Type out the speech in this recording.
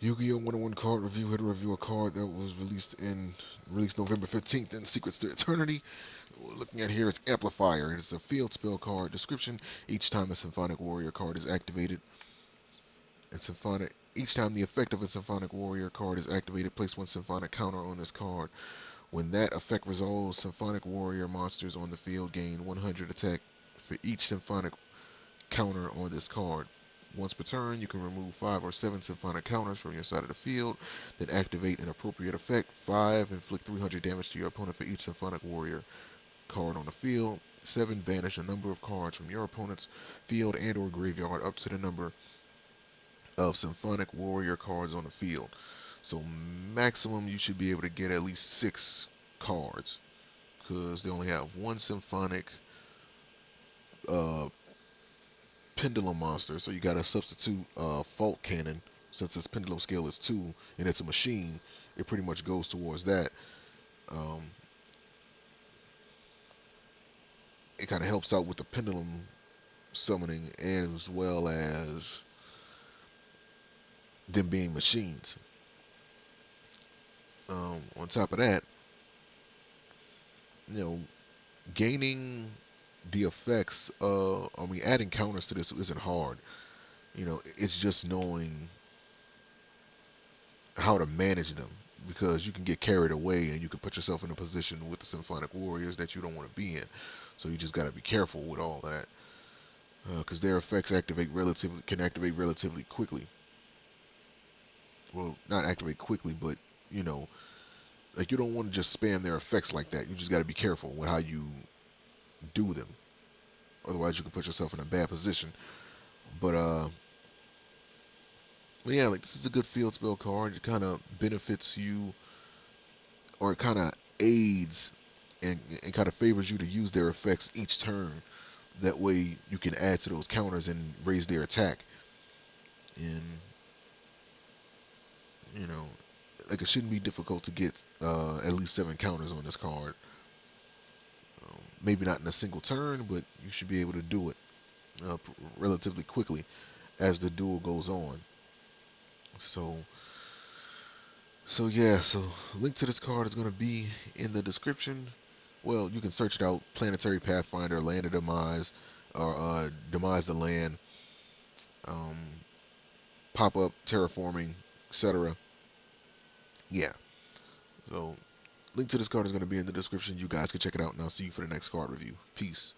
Yu-Gi-Oh 101 card review. Here to review a card that was released November 15th in Secrets to Eternity. What we're looking at here is Amplifire. It is a field spell card. Description: each time a Symphonic Warrior card is activated, each time the effect of a Symphonic Warrior card is activated, place one Symphonic counter on this card. When that effect resolves, Symphonic Warrior monsters on the field gain 100 attack for each Symphonic counter on this card. Once per turn, you can remove 5 or 7 Symphonic counters from your side of the field, then activate an appropriate effect. 5, inflict 300 damage to your opponent for each Symphonic Warrior card on the field. 7, banish a number of cards from your opponent's field and or graveyard up to the number of Symphonic Warrior cards on the field. So maximum you should be able to get at least 6 cards, because they only have one Symphonic Pendulum monster, so you gotta substitute Fault Cannon. Since its pendulum scale is 2 and it's a machine, it pretty much goes towards that. It kind of helps out with the pendulum summoning as well as them being machines. On top of that, gaining the effects adding counters to this isn't hard. It's just knowing how to manage them, because you can get carried away and you can put yourself in a position with the Symphonic Warriors that you don't want to be in. So you just got to be careful with all that, because their effects can activate relatively quickly. Well, not activate quickly, but like, you don't want to just spam their effects like that. You just got to be careful with how you do them. Otherwise, you can put yourself in a bad position. But yeah, like, this is a good field spell card. It kind of benefits you, or it kind of aids and kind of favors you to use their effects each turn. That way, you can add to those counters and raise their attack. And like, it shouldn't be difficult to get at least 7 counters on this card. Maybe not in a single turn, but you should be able to do it relatively quickly as the duel goes on. So yeah, link to this card is going to be in the description. Well, you can search it out: Planetary Pathfinder, Land of Demise, or Demise the Land, pop-up, terraforming, etc. Yeah. So link to this card is going to be in the description. You guys can check it out, and I'll see you for the next card review. Peace.